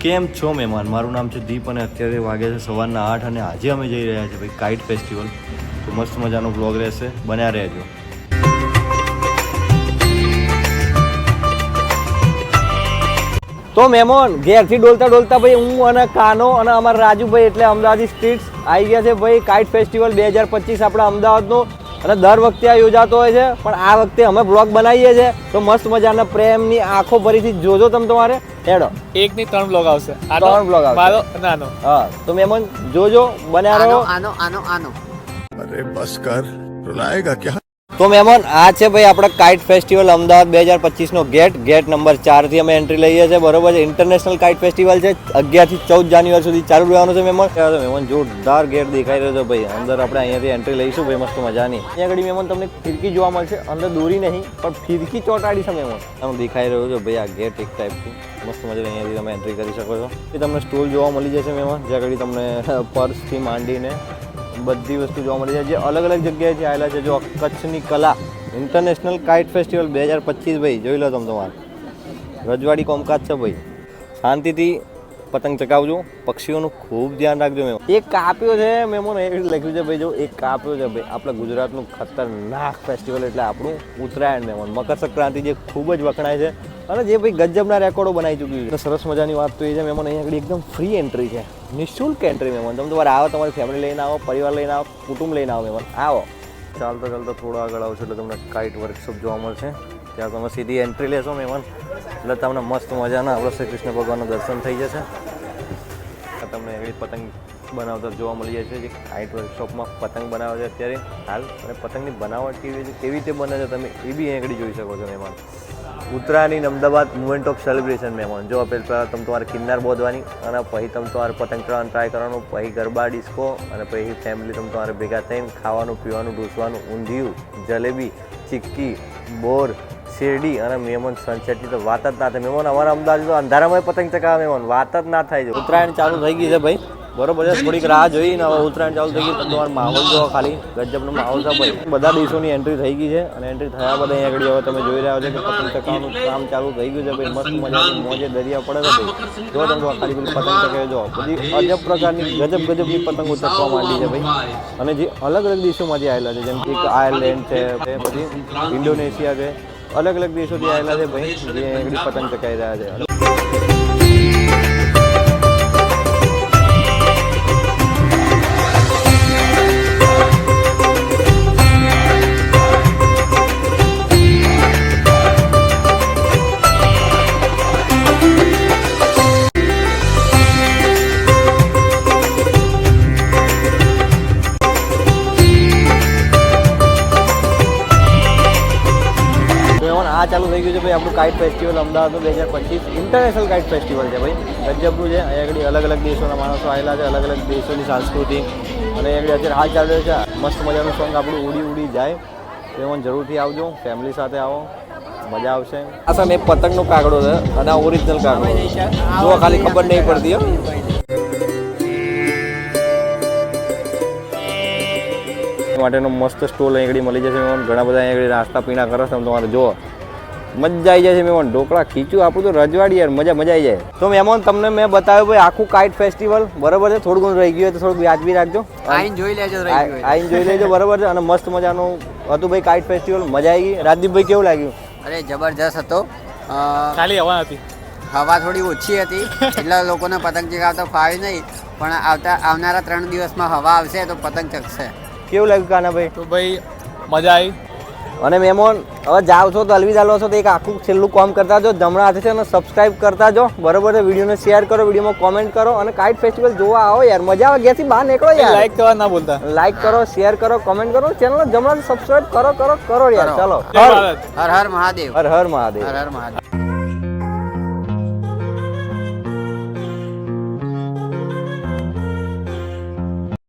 કેમ છો મહેમાન? મારું નામ છે દીપ અને અત્યારે વાગે છે સવારના 8 અને આજે અમે જઈ રહ્યા છીએ ભાઈ કાઇટ ફેસ્ટિવલ. તો મસ્ત મજાનો બ્લોગ રહેશે, બન્યા રહેજો. તો મહેમાન ઘેરથી ડોલતા ડોલતા ભાઈ હું અને કાનો અને અમારા રાજુભાઈ એટલે અમદાવાદી સ્ટ્રીટ્સ આવી ગયા છે ભાઈ કાઇટ ફેસ્ટિવલ 2025 આપણા અમદાવાદનો. અને દર વખતે આ યોજાતો હોય છે, પણ આ વખતે અમે બ્લોગ બનાવીએ છીએ તો મસ્ત મજાના પ્રેમની આંખો ભરીથી જોજો તમે તમારે હેડો. 1 ની 3 બ્લોગ આવશે. 3 બ્લોગ આવશે મારો નાનો. હા તો મહેમાન જોજો, બન્યા રહો. આનો અરે બસ કર, रुलाएगा क्या? તો મહેમાન આ છે ભાઈ આપણા કાઇટ ફેસ્ટિવલ અમદાવાદ 2025 નો ગેટ નંબર 4 થી અમે એન્ટ્રી લઈએ છીએ. બરોબર છે, ઇન્ટરનેશનલ કાઇટ ફેસ્ટિવલ છે. 11 થી 14 જાન્યુઆરી સુધી ચાલુ રહેવાનું છે મહેમાન. જોરદાર ગેટ દેખાઈ રહ્યો છે ભાઈ. અંદર આપણે અહીંયાથી એન્ટ્રી લઈશું ભાઈ, મસ્ત મજાની. અહીંયા આગળ મહેમાન તમને ફિરકી જોવા મળશે, અંદર દોરી નહીં પણ ફિરકી ચોંટાડી છે મહેમાન. તમને દેખાઈ રહ્યો છે ભાઈ આ ગેટ એક ટાઈપથી મસ્ત મજાની. અહીંયાથી તમે એન્ટ્રી કરી શકો છો. એ તમને સ્ટોલ જોવા મળી જશે મહેમાન, જ્યાં આગળ તમને પર્સથી માંડીને બધી વસ્તુ જોવા મળી જાય, જે અલગ અલગ જગ્યાએથી આવેલા છે. જો કચ્છની કલા ઇન્ટરનેશનલ કાઇટ ફેસ્ટિવલ 2025 ભાઈ જોઈ લો તમે તમારે. રજવાડી કોમકાજ છે ભાઈ. શાંતિથી પતંગ ચગાવજો, પક્ષીઓનું ખૂબ ધ્યાન રાખજો મહેમાન. એક કાપ્યો છે મહેમાન, એ લખ્યું છે ભાઈ, જો એક કાપ્યો છે ભાઈ. આપણા ગુજરાતનું ખતરનાક ફેસ્ટિવલ એટલે આપણું ઉત્તરાયણ મહેમાન. મકર સંક્રાંતિ જે ખૂબ જ વખણાય છે અને જે ભાઈ ગજબના રેકોર્ડો બનાવી ચૂક્યું છે. સરસ મજાની વાત તો એ છે મહેમાન, અહીંયા આગળ એકદમ ફ્રી એન્ટ્રી છે, નિઃશુલ્ક એન્ટ્રી મહેમાન. તમે તમારે આવો, તમારી ફેમિલી લઈને આવો, પરિવાર લઈને આવો, કુટુંબ લઈને આવો મહેમાન, આવો. ચાલતા ચાલતા થોડો આગળ આવશો એટલે તમને કાઇટ વર્કશોપ જોવા મળશે. ત્યાં તમે સીધી એન્ટ્રી લેશો મહેમાન એટલે તમને મસ્ત મજાના આપણા શ્રી કૃષ્ણ ભગવાનનું દર્શન થઈ જશે. તમને એવી પતંગ બનાવતા જોવા મળી જાય છે, જે કાઇટ વર્કશોપમાં પતંગ બનાવે છે અત્યારે હાલ. અને પતંગની બનાવટ કેવી રીતે બને છે તમે એ બી આગળ જોઈ શકો છો મહેમાન. ઉત્તરાયણની અમદાવાદ મુવમેન્ટ ઓફ સેલિબ્રેશન મહેમાન. જો પહેલાં તમે તમારે કિન્નાર બોધવાની અને પછી તમે તમારે પતંગ ચડાવવાનું ટ્રાય કરવાનું, પછી ગરબા ડિસ્કો અને પછી ફેમિલી તમે તમારે ભેગા થઈને ખાવાનું પીવાનું ઢૂસવાનું, ઊંધિયું, જલેબી, ચીક્કી, બોર, શેરડી અને મહેમાન સનસેટની તો વાત જ ના થાય મહેમાન. અમારા અમદાવાદ તો અંધારામાં પતંગ ચગાવે મહેમાન, વાત જ ના થાય. છે ઉત્તરાયણ ચાલુ થઈ ગઈ છે ભાઈ, બરોબર છે. થોડીક રાહ જોઈને હવે ઉત્તરાયણ ચાલુ થઈ ગઈ. તમારો માહોલ જો ખાલી ગજબનો માહોલ છે ભાઈ. બધા દેશોની એન્ટ્રી થઈ ગઈ છે અને એન્ટ્રી થયા બધા અહીંયા આગળ હવે તમે જોઈ રહ્યા છો કે પતંગ ચગાવવાનું કામ ચાલુ થઈ ગયું છે ભાઈ. મસ્ત મજાની મોજે દરિયા પડે છે ભાઈ. જો તમે ખાલી પેલી પતંગ ચગાવે જો બધી અજબ પ્રકારની ગજબની પતંગો ચગવા માંડી છે ભાઈ. અને જે અલગ અલગ દેશોમાંથી આવેલા છે, જેમ કે આયર્લેન્ડ છે, પછી ઇન્ડોનેશિયા છે, અલગ અલગ દેશોથી આવેલા છે ભાઈ, જે આગળ પતંગ ચગાવી રહ્યા છે. આ ચાલુ થઈ ગયું છે ભાઈ આપણું કાઇટ ફેસ્ટિવલ અમદાવાદનું 2025 ઇન્ટરનેશનલ કાઇટ ફેસ્ટિવલ છે ભાઈ. ગજબનું છે. અહીંયા આગળ અલગ અલગ દેશોના માણસો આવેલા છે, અલગ અલગ દેશોની સંસ્કૃતિ. અને અહીંયા અત્યારે હાલ ચાલી રહ્યો છે મસ્ત મજાનું સોંગ આપણું ઉડી જાય. તો એમાં જરૂરથી આવજો, ફેમિલી સાથે આવો, મજા આવશે. આ સામે પતંગનો કાગડો છે અને આ ઓરિજિનલ કાગડો જો ખાલી ખબર નહીં પડતી માટેનો મસ્ત સ્ટોલ અહીં મળી જશે મહેમાન. ઘણા બધા અહીં નાસ્તા પીણા કરો છો તમારે જો મજા આવી જાય છે મહેમાન. ઢોકળા ખીચું આપણું તો રજવાડી યાર, મજા આવી જાય. તો મહેમાન તમને મેં બતાવ્યું ભાઈ આખું કાઇટ ફેસ્ટિવલ, બરોબર છે. થોડું ઘણું રહી ગયું હોય તો થોડુંક વ્યાજબી રાખજો, આઈને જોઈ લેજો બરોબર છે. અને મસ્ત મજાનું હતું ભાઈ કાઇટ ફેસ્ટિવલ, મજા આવી ગઈ. રાજદીપભાઈ કેવું લાગ્યું? અરે જબરજસ્ત હતો. ખાલી હવા હતી, હવા થોડી ઓછી હતી એટલે લોકોને પતંગ ચગાવતા ફાવે નહીં, પણ આવનારા 3 દિવસમાં હવા આવશે તો પતંગ ચગશે. કેવું લાગ્યું કાનાભાઈ? તો ભાઈ મજા આવી. અને મહેમાન હવે જાઓ છો તો અલવિદા લો છો તો એક આખું છેલ્લું કામ કરતા જો, જમણા હાથે છે અને સબસ્ક્રાઇબ કરતા જો, બરોબર છે. વિડીયોને શેર કરો, વિડીયોમાં કોમેન્ટ કરો અને કાઇટ ફેસ્ટિવલ જોવા આવો યાર, મજા આવે. ઘેરથી બહાર નીકળો યાર, લાઈક કરવા ના ભૂલતા. લાઈક કરો, શેર કરો, કોમેન્ટ કરો, ચેનલને જમણા સબસ્ક્રાઇબ કરો યાર. ચલો, હર હર મહાદેવ. હર હર મહાદેવ. હર હર મહાદેવ.